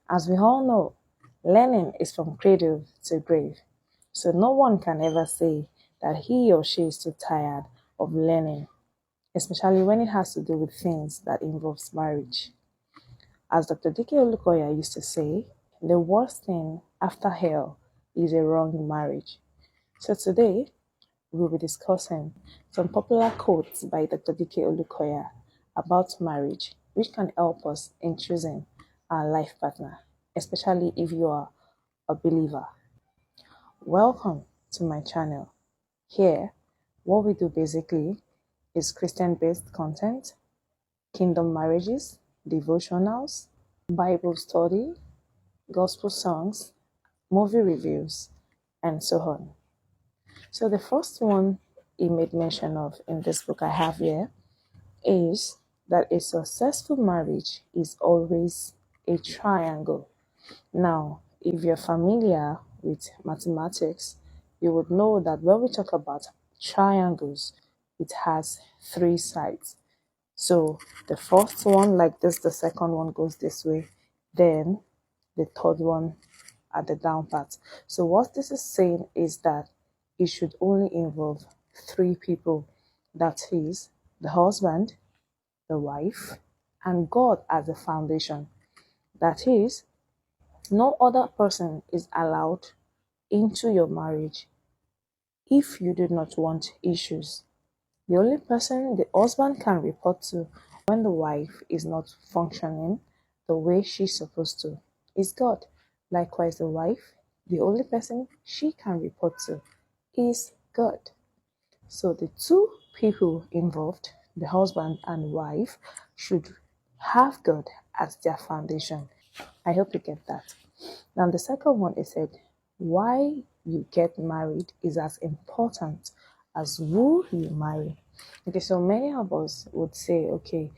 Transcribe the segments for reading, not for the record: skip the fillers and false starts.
As we all know, learning is from cradle to grave. So no one can ever say that he or she is too tired of learning, especially when it has to do with things that involves marriage. As Dr. D.K. Olukoya used to say, the worst thing after hell is a wrong marriage. So today, we'll be discussing some popular quotes by Dr. D.K. Olukoya about marriage, which can help us in choosing our life partner, especially if you are a believer. Welcome to my channel. Here, what we do basically is Christian-based content, kingdom marriages, devotionals, Bible study, gospel songs, movie reviews, and so on. So the first one he made mention of in this book I have here is that a successful marriage is always a triangle. Now, if you're familiar with mathematics, you would know that when we talk about triangles, it has three sides. So the first one like this, the second one goes this way, then the third one at the down part. So what this is saying is that it should only involve three people. That is the husband, the wife, and God as the foundation. That is, no other person is allowed into your marriage if you do not want issues. The only person the husband can report to when the wife is not functioning the way she's supposed to is God. Likewise, the wife, the only person she can report to is God. So the two people involved, the husband and wife, should have God as their foundation. I hope you get that. Now, the second one is said, why you get married is as important as who you marry. Okay, so many of us would say, okay,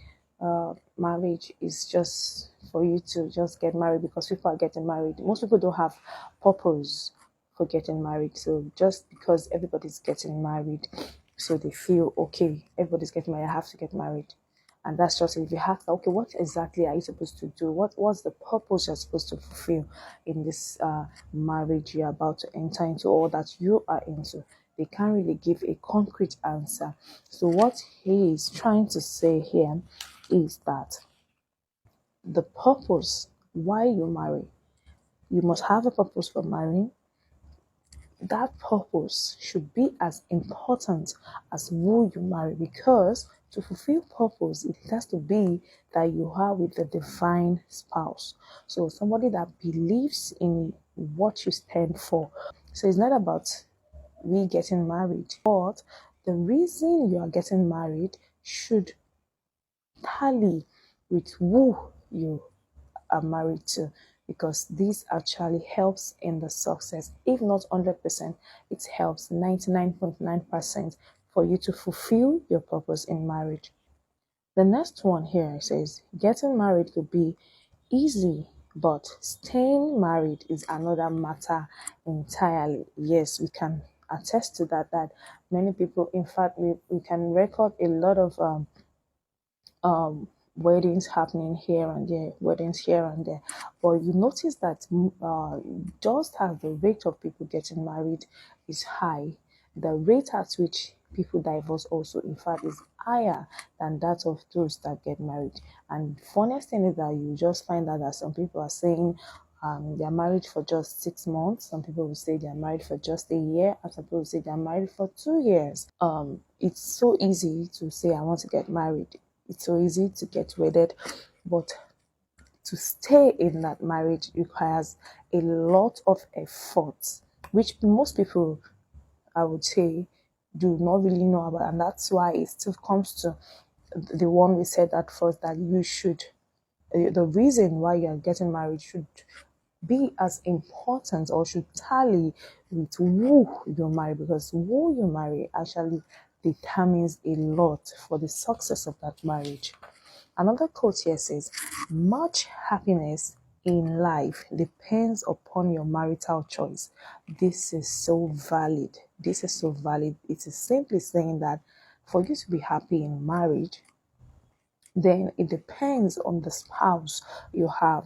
marriage is just for you to just get married because people are getting married. Most people don't have purpose for getting married. So just because everybody's getting married, so they feel, okay, everybody's getting married, I have to get married. And that's just if you have to, okay, what exactly are you supposed to do? What's the purpose you're supposed to fulfill in this marriage you're about to enter into or that you are into? They can't really give a concrete answer. So what he is trying to say here is that the purpose why you marry, you must have a purpose for marrying. That purpose should be as important as who you marry, because to fulfill purpose it has to be that you are with the divine spouse, so somebody that believes in what you stand for. So it's not about we getting married, but the reason you are getting married should tally with who you are married to, because this actually helps in the success. If not 100%, it helps 99.9% for you to fulfill your purpose in marriage. The next one here says, getting married could be easy, but staying married is another matter entirely. Yes, we can attest to that many people, in fact, we can record a lot of weddings happening here and there, weddings here and there. But you notice that just as the rate of people getting married is high, the rate at which people divorce also, in fact, is higher than that of those that get married. And funniest thing is that you just find out that some people are saying they are married for just 6 months. Some people will say they are married for just a year, and some people will say they are married for 2 years. It's so easy to say I want to get married. It's so easy to get wedded, but to stay in that marriage requires a lot of effort, which most people, I would say, do not really know about. And that's why it still comes to the one we said at first, that you should, the reason why you are getting married should be as important or should tally with who you marry, because who you marry actually determines a lot for the success of that marriage. Another quote here says, much happiness in life depends upon your marital choice. This is so valid. This is so valid. It is simply saying that for you to be happy in marriage, then it depends on the spouse you have.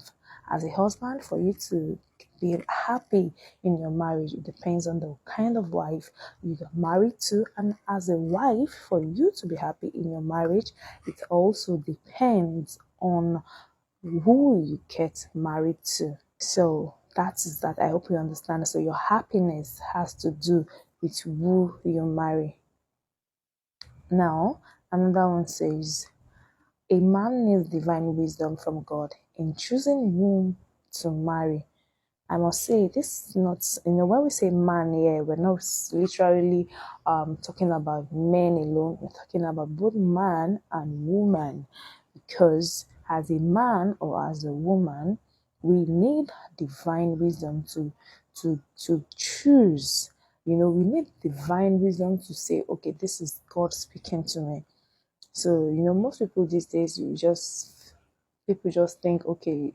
As a husband, for you to be happy in your marriage, it depends on the kind of wife you are married to. And as a wife, for you to be happy in your marriage, it also depends on who you get married to. So that is that. I hope you understand. So your happiness has to do with who you marry. Now, another one says, a man needs divine wisdom from God in choosing whom to marry. I must say, this is not, when we say man here, we're not literally talking about men alone. We're talking about both man and woman. Because as a man or as a woman, we need divine wisdom to choose. We need divine wisdom to say, okay, this is God speaking to me. So, most people these days, people just think, okay,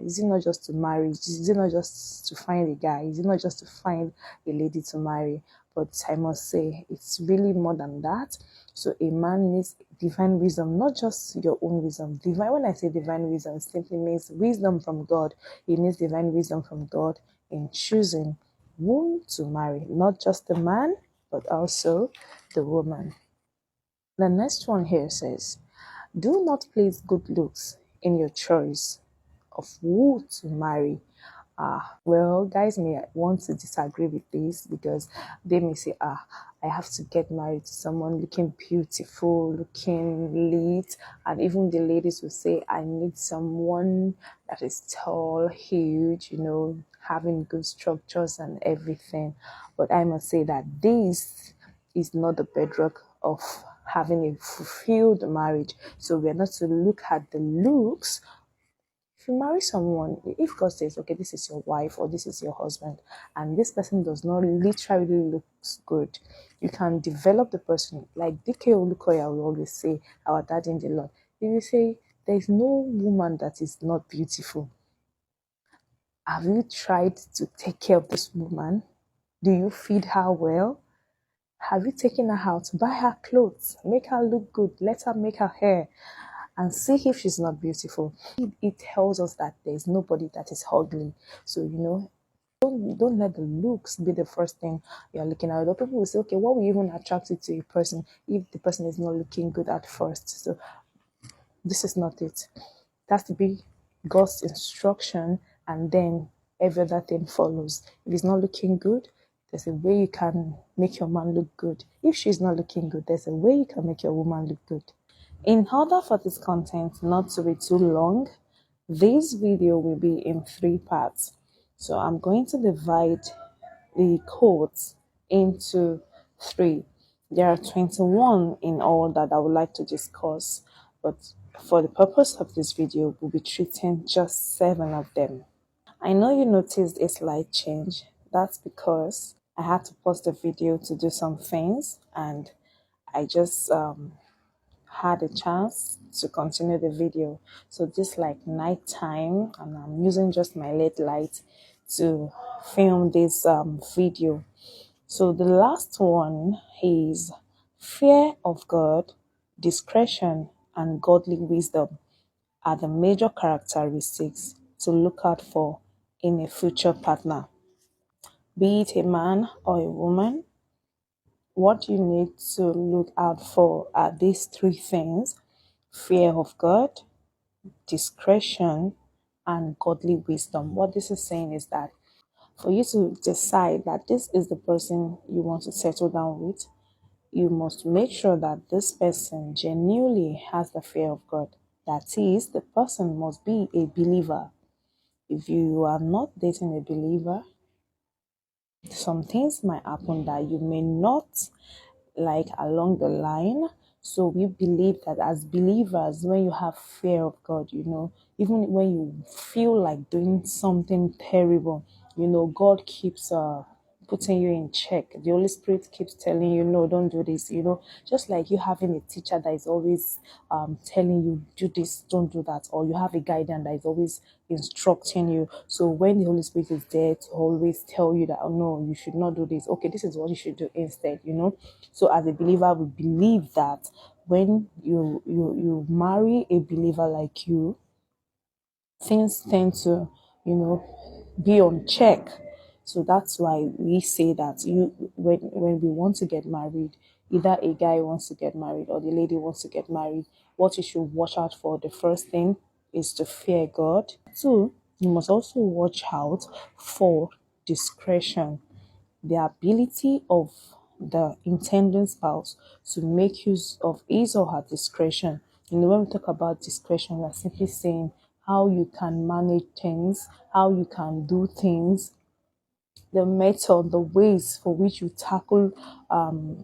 is it not just to marry? Is it not just to find a guy? Is it not just to find a lady to marry? But I must say, it's really more than that. So a man needs divine wisdom, not just your own wisdom. Divine, when I say divine wisdom, it simply means wisdom from God. He needs divine wisdom from God in choosing whom to marry, not just the man, but also the woman. The next one here says, do not place good looks in your choice of who to marry. Well, guys may want to disagree with this because they may say, I have to get married to someone looking beautiful, looking lit, and even the ladies will say, I need someone that is tall, huge, having good structures and everything. But I must say that this is not the bedrock of having a fulfilled marriage. So we're not to look at the looks. If you marry someone, if God says, okay, this is your wife or this is your husband, and this person does not literally look good, you can develop the person. Like D.K Olukoya will always say, our dad in the Lord. He will say, there's no woman that is not beautiful. Have you tried to take care of this woman? Do you feed her well? Have you taken her out? Buy her clothes, make her look good, let her make her hair, and see if she's not beautiful. It tells us that there's nobody that is ugly. So, don't let the looks be the first thing you're looking at. Other people will say, okay, what will even attract you to a person if the person is not looking good at first? So this is not it. It has to be God's instruction, and then every other thing follows. If it's not looking good, there's a way you can make your man look good. If she's not looking good, there's a way you can make your woman look good. In order for this content not to be too long, this video will be in 3 parts. So I'm going to divide the quotes into 3. There are 21 in all that I would like to discuss, but for the purpose of this video, we'll be treating just 7 of them. I know you noticed a slight change. That's because I had to pause the video to do some things, and I just had a chance to continue the video. So this like night time, and I'm using just my LED light to film this video. So the last one is fear of God, discretion, and godly wisdom are the major characteristics to look out for in a future partner. Be it a man or a woman, what you need to look out for are these 3 things: fear of God, discretion, and godly wisdom. What this is saying is that for you to decide that this is the person you want to settle down with, you must make sure that this person genuinely has the fear of God. That is, the person must be a believer. If you are not dating a believer, some things might happen that you may not like along the line. So we believe that as believers, when you have fear of God, even when you feel like doing something terrible, God keeps putting you in check. The Holy Spirit keeps telling you, no, don't do this. Just like you having a teacher that is always telling you, do this, don't do that, or you have a guardian that is always instructing you. So when the Holy Spirit is there to always tell you that, oh no, you should not do this, okay, this is what you should do instead. So as a believer, we believe that when you marry a believer like you, things tend to, be on check. So that's why we say that when we want to get married, either a guy wants to get married or the lady wants to get married, what you should watch out for, the first thing is to fear God. Two, you must also watch out for discretion, the ability of the intending spouse to make use of his or her discretion. When we talk about discretion, we're simply saying how you can manage things, how you can do things, the method, the ways for which you tackle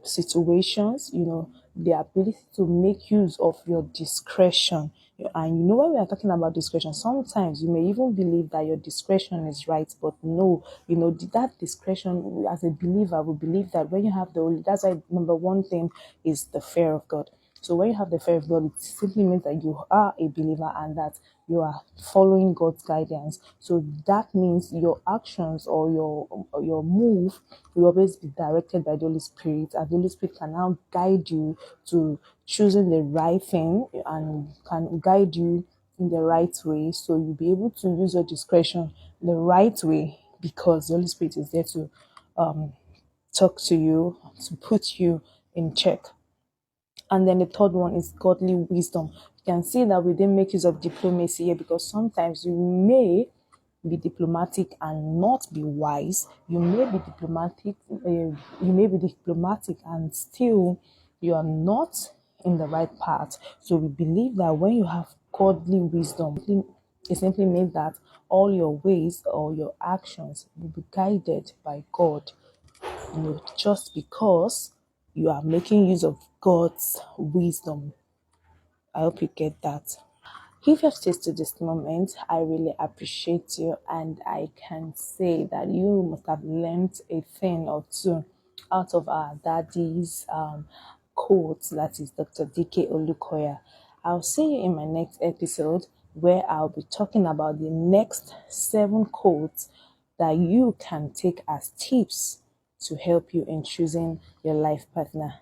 situations, the ability to make use of your discretion. And when we are talking about discretion, sometimes you may even believe that your discretion is right, but no, that discretion, as a believer, we believe that when you have that's why number one thing is the fear of God. So when you have the fear of God, it simply means that you are a believer and that you are following God's guidance. So that means your actions or your move will always be directed by the Holy Spirit, and the Holy Spirit can now guide you to choosing the right thing and can guide you in the right way. So you'll be able to use your discretion the right way because the Holy Spirit is there to talk to you, to put you in check. And then the third one is godly wisdom. You can see that we didn't make use of diplomacy here because sometimes you may be diplomatic and not be wise. You may be diplomatic and still you are not in the right path. So we believe that when you have godly wisdom, it simply means that all your ways or your actions will be guided by God, just because you are making use of God's wisdom. I hope you get that. If you've stayed to this moment, I really appreciate you, and I can say that you must have learned a thing or two out of our daddy's quotes, that is Dr. D.K. Olukoya. I'll see you in my next episode where I'll be talking about the next 7 quotes that you can take as tips to help you in choosing your life partner.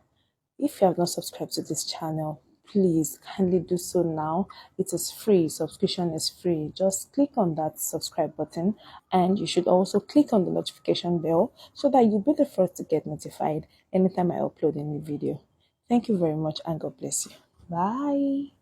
If you have not subscribed to this channel, please kindly do so now. It is free. Subscription is free. Just click on that subscribe button, and you should also click on the notification bell so that you'll be the first to get notified anytime I upload a new video. Thank you very much, and God bless you. Bye.